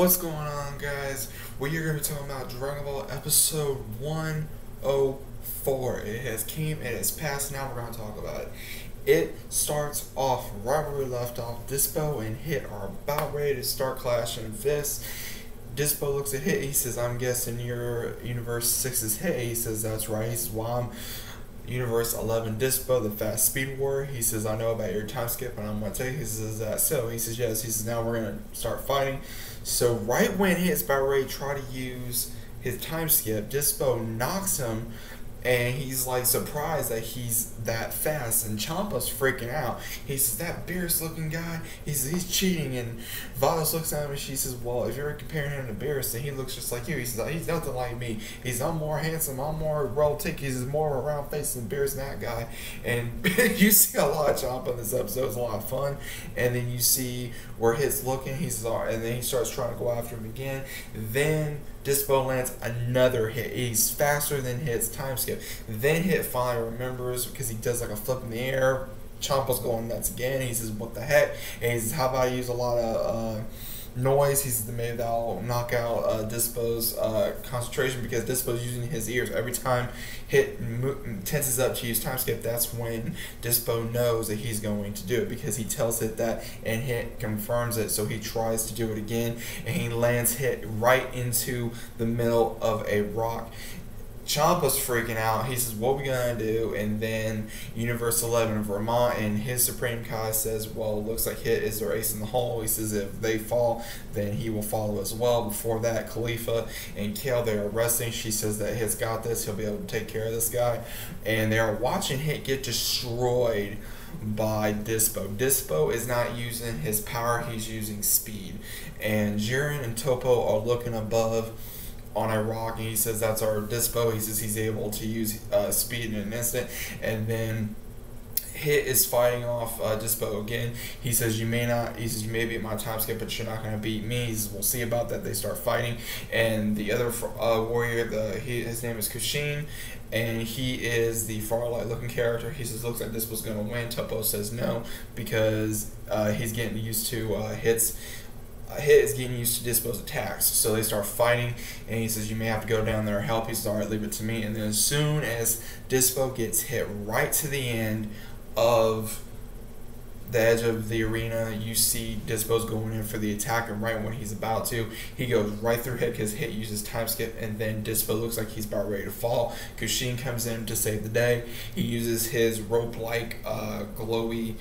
What's going on, guys? We are going to be talking about Dragon Ball episode 104. It has came, it has passed, now we're going to talk about it. It starts off right where we left off. Dispo and Hit are about ready to start clashing fists. Dispo looks at Hit, he says, I'm guessing your Universe 6 is Hit. He says, that's right. He says, well, I'm Universe 11 Dispo, the fast speed warrior. He says, I know about your time skip and I'm going to tell you. He says, that so? He says, yes. He says, now we're going to start fighting. So right when Hit's about ready to try to use his time skip, Dispo knocks him, and he's like surprised that he's that fast, and Champa's freaking out. He says, that Beerus looking guy, he says, he's cheating, and Vados looks at him and she says, well, if you're comparing him to Beerus, then he looks just like you. He says, he's nothing like me. He says, I'm more handsome, I'm more well-taken, he says, more of a round face than Beerus and that guy. And you see a lot of Champa in this episode. It's a lot of fun. And then you see where Hit's looking, he says, and then he starts trying to go after him again. Then Dispo lands another hit. He's faster than Hit's time skip. Then Hit finally remembers because he does like a flip in the air. Champa's going nuts again. He says, what the heck? And he says, how about I use a lot of noise? He says, maybe that'll knock out Dispo's concentration, because Dispo's using his ears. Every time Hit tenses up to use time skip, that's when Dispo knows that he's going to do it, because he tells Hit that and Hit confirms it. So he tries to do it again and he lands Hit right into the middle of a rock. Champa's freaking out. He says, what are we gonna do? And then Universe 11 Vermont and his Supreme Kai says, well, looks like Hit is their ace in the hole. He says if they fall, then he will follow as well. Before that, Khalifa and Kale, they are resting. She says that Hit's got this. He'll be able to take care of this guy. And they are watching Hit get destroyed by Dispo. Dispo is not using his power. He's using speed. And Jiren and Topo are looking above on a rock, and he says that's our Dispo. He says he's able to use speed in an instant. And then Hit is fighting off Dispo again. He says, you may not, he says, you may beat my time skip, but you're not going to beat me. He says, we'll see about that. They start fighting, and the other warrior, his name is Kushin, and he is the Farlight looking character. He says, looks like Dispo's going to win. Topo says no, because he's getting used to Hit is getting used to Dispo's attacks. So they start fighting, and he says, you may have to go down there and help. He says, alright, leave it to me. And then as soon as Dispo gets hit right to the end of the edge of the arena, you see Dispo's going in for the attack, and right when he's about to, he goes right through Hit, because Hit uses time skip, and then Dispo looks like he's about ready to fall. Kushin comes in to save the day. He uses his rope-like glowy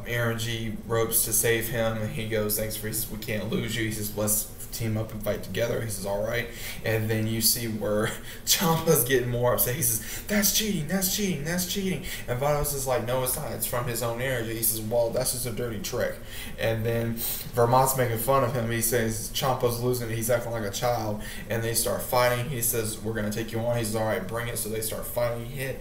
energy ropes to save him, and he goes, thanks for, he says, we can't lose you. He says, let's team up and fight together. He says, alright. And then you see where Champa's getting more upset. He says, that's cheating, that's cheating, that's cheating. And Vados is like, no, it's not, it's from his own energy. He says, well, that's just a dirty trick. And then Vermont's making fun of him. He says, Champa's losing, he's acting like a child. And they start fighting. He says, we're going to take you on. He says, alright, bring it. So they start fighting. Hit.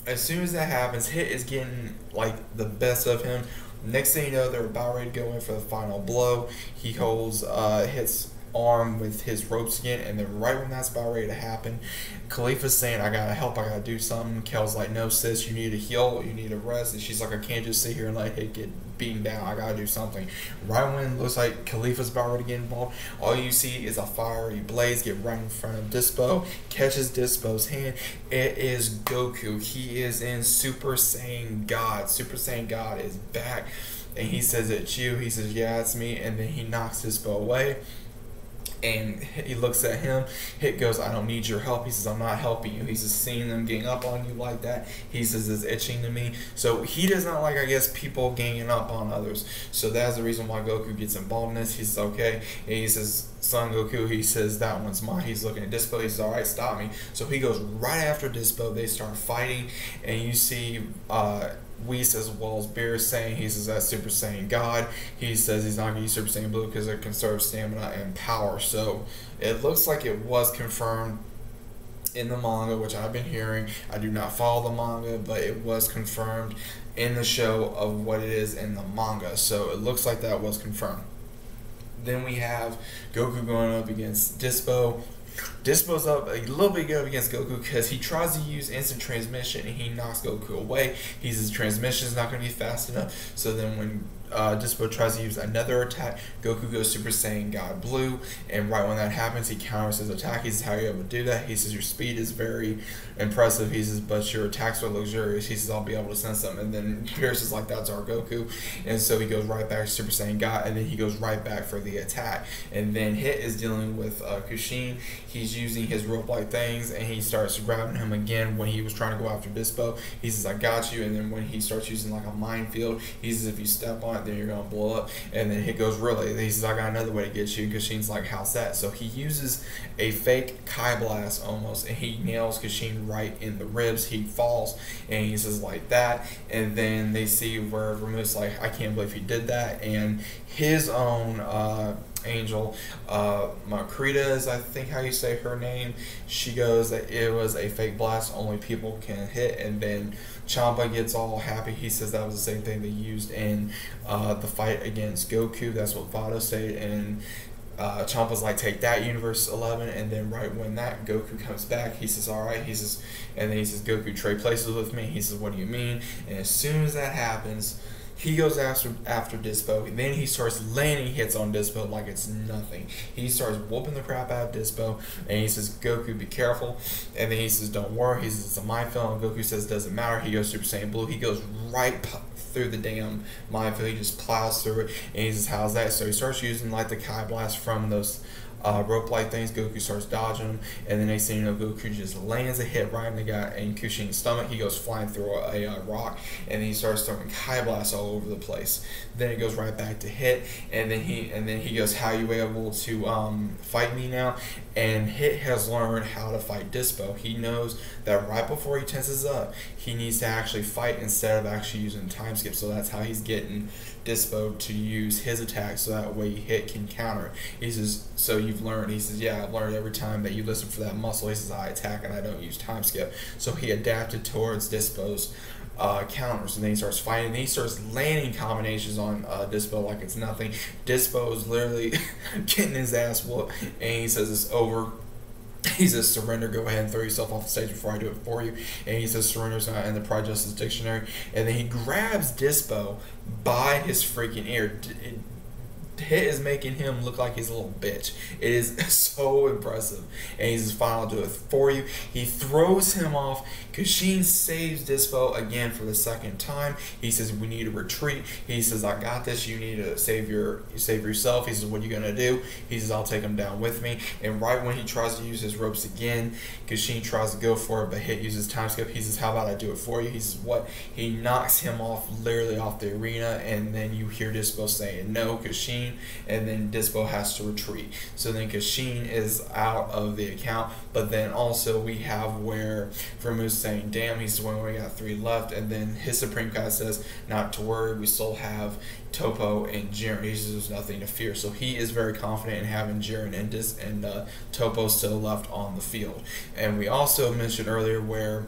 As soon as that happens, Hit is getting like the best of him. Next thing you know, they're about ready to go in for the final blow. He holds Hit's arm with his ropes again, and then right when that's about ready to happen, Khalifa's saying, I gotta help, I gotta do something. Kel's like, no sis, you need to heal, you need to rest. And she's like, I can't just sit here and let Hit get beaten down, I gotta do something. Right when it looks like Khalifa's about ready to get involved, all you see is a fiery blaze get right in front of Dispo, catches Dispo's hand. It is Goku. He is in Super Saiyan God. Super Saiyan God is back, and he says, it's you. He says, yeah, it's me. And then he knocks Dispo away, and he looks at him. Hit goes, I don't need your help. He says, I'm not helping you. He says, seeing them getting up on you like that, he says, it's itching to me. So he does not like, I guess, people ganging up on others. So that's the reason why Goku gets involved in this. He says, okay. And he says, son Goku, he says, that one's mine. He's looking at Dispo. He says, alright, stop me. So he goes right after Dispo. They start fighting, and you see Whis as well as Beerus saying, he says, that's Super Saiyan God. He says he's not going to use Super Saiyan Blue because it conserves stamina and power. So it looks like it was confirmed in the manga, which I've been hearing. I do not follow the manga, but it was confirmed in the show of what it is in the manga. So it looks like that was confirmed. Then we have Goku going up against Dispo. Dispo's up a little bit good against Goku because he tries to use instant transmission and he knocks Goku away. He says transmission is not going to be fast enough. So then when Dispo tries to use another attack. Goku goes Super Saiyan God Blue, and right when that happens, he counters his attack. He says, "How are you able to do that?" He says, "Your speed is very impressive." He says, "But your attacks are luxurious." He says, "I'll be able to sense them." And then Pierce is like, "That's our Goku," and so he goes right back to Super Saiyan God, and then he goes right back for the attack. And then Hit is dealing with Kushin. He's using his rope-like things, and he starts grabbing him again when he was trying to go after Dispo. He says, "I got you." And then when he starts using like a minefield, he says, "If you step on it, then you're gonna blow up." And then Hit goes, "Really?" He says, "I got another way to get you." And Kushin's like, "How's that?" So he uses a fake Kai Blast almost, and he nails Kushin right in the ribs. He falls, and he says like that. And then they see where Vermouth's like, "I can't believe he did that." And his own angel, Makrita is I think how you say her name, she goes that it was a fake blast, only people can hit. And then Champa gets all happy. He says that was the same thing they used in the fight against Goku. That's what Vado said. And Champa's like, "Take that, Universe 11." And then right when that Goku comes back, he says, "All right." He says, and then he says, "Goku, trade places with me." He says, "What do you mean?" And as soon as that happens, he goes after Dispo, and then he starts landing hits on Dispo like it's nothing. He starts whooping the crap out of Dispo, and he says, "Goku, be careful." And then he says, "Don't worry." He says, "It's a minefield." And Goku says, "Doesn't matter." He goes Super Saiyan Blue. He goes right through the damn minefield. He just plows through it, and he says, "How's that?" So he starts using like the Kai Blast from those rope-like things. Goku starts dodging them, and then next thing you know, Goku just lands a hit right in the guy in Kushin's stomach. He goes flying through a rock, and then he starts throwing Kai Blasts all over the place. Then it goes right back to Hit, and then he goes, "How are you able to fight me now?" And Hit has learned how to fight Dispo. He knows that right before he tenses up, he needs to actually fight instead of actually using time skip. So that's how he's getting Dispo to use his attack, so that way Hit can counter. He says, "So you've learned?" He says, "Yeah, I've learned every time that you listen for that muscle." He says, "I attack and I don't use time skip." So he adapted towards Dispo's counters, and then he starts fighting, and then he starts landing combinations on Dispo like it's nothing. Dispo is literally getting his ass whooped, and he says, "It's over." He says, "Surrender, go ahead and throw yourself off the stage before I do it for you." And he says, "Surrender's not in the Pride Justice Dictionary." And then he grabs Dispo by his freaking ear. Hit is making him look like he's a little bitch. It is so impressive. And he says, "Fine, I'll do it for you." He throws him off. Kushin saves Dispo again for the second time. He says, "We need to retreat." He says, "I got this. You need to save yourself." He says, "What are you gonna do?" He says, "I'll take him down with me." And right when he tries to use his ropes again, Kushin tries to go for it, but Hit uses time skip. He says, "How about I do it for you?" He says, "What?" He knocks him off, literally off the arena, and then you hear Dispo saying, "No, Kushin," and then Dispo has to retreat. So then Kushin is out of the account, but then also we have where Vermouth's saying, "Damn," he's the one where we got 3 left, and then his Supreme Kai says, "Not to worry, we still have Topo and Jiren." He says, "There's nothing to fear." So he is very confident in having Jiren and Topo still left on the field. And we also mentioned earlier where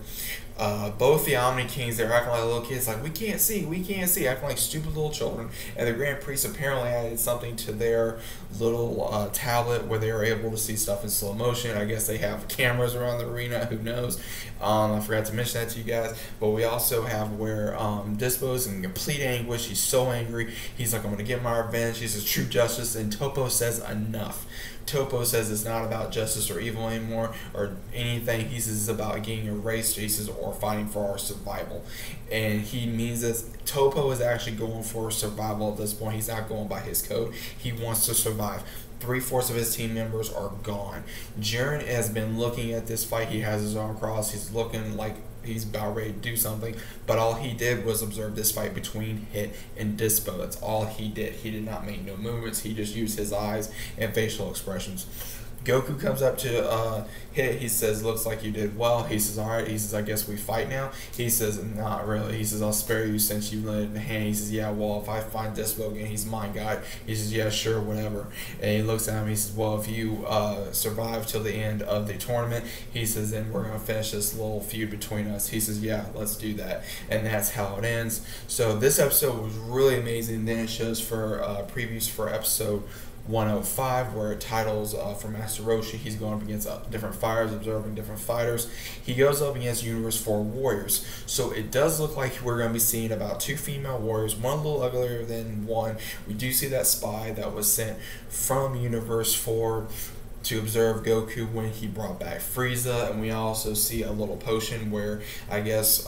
both the Omni Kings, they're acting like little kids, like, we can't see, acting like stupid little children. And the Grand Priest apparently added something to their little tablet where they were able to see stuff in slow motion. I guess they have cameras around the arena, who knows. I forgot to mention that to you guys. But we also have where Dispo's in complete anguish. He's so angry. He's like, "I'm going to get my revenge." He says, "True justice." And Topo says, "Enough." Topo says it's not about justice or evil anymore or anything. He says it's about getting erased. He says, or fighting for our survival. And he means this. Topo is actually going for survival at this point. He's not going by his code. He wants to survive. 3/4 of his team members are gone. Jiren has been looking at this fight. He has his arm crossed. He's looking like he's about ready to do something, but all he did was observe this fight between Hit and Dispo. That's all he did. He did not make no movements. He just used his eyes and facial expressions. Goku comes up to Hit. He says, "Looks like you did well." He says, "All right." He says, "I guess we fight now." He says, "Not really." He says, "I'll spare you since you let it in the hand." He says, "Yeah, well, if I find Dispo again, he's my guy." He says, "Yeah, sure, whatever." And he looks at him. He says, "Well, if you survive till the end of the tournament," he says, "then we're going to finish this little feud between us." He says, "Yeah, let's do that." And that's how it ends. So this episode was really amazing. Then it shows for previews for episode 105, where it titles for Master Roshi. He's going up against different fighters, observing different fighters. He goes up against Universe 4 warriors. So it does look like we're going to be seeing about 2 female warriors, one a little uglier than one. We do see that spy that was sent from Universe 4 to observe Goku when he brought back Frieza, and we also see a little potion where I guess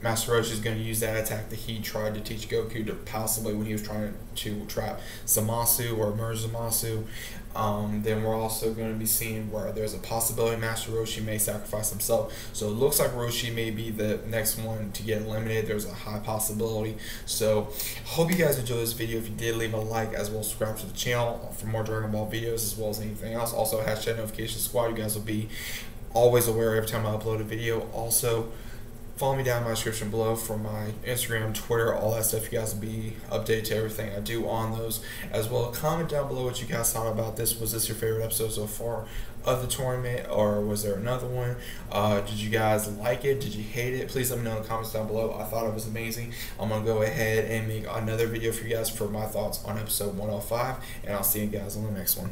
Master Roshi is going to use that attack that he tried to teach Goku to possibly when he was trying to trap Zamasu or merge Zamasu. Then we're also going to be seeing where there's a possibility Master Roshi may sacrifice himself. So it looks like Roshi may be the next one to get eliminated. There's a high possibility. So hope you guys enjoyed this video. If you did, leave a like as well as subscribe to the channel for more Dragon Ball videos as well as anything else. Also, hashtag notification squad. You guys will be always aware every time I upload a video. Also, follow me down in my description below for my Instagram, Twitter, all that stuff. You guys will be updated to everything I do on those as well. Comment down below what you guys thought about this. Was this your favorite episode so far of the tournament, or was there another one? Did you guys like it? Did you hate it? Please let me know in the comments down below. I thought it was amazing. I'm going to go ahead and make another video for you guys for my thoughts on episode 105, and I'll see you guys on the next one.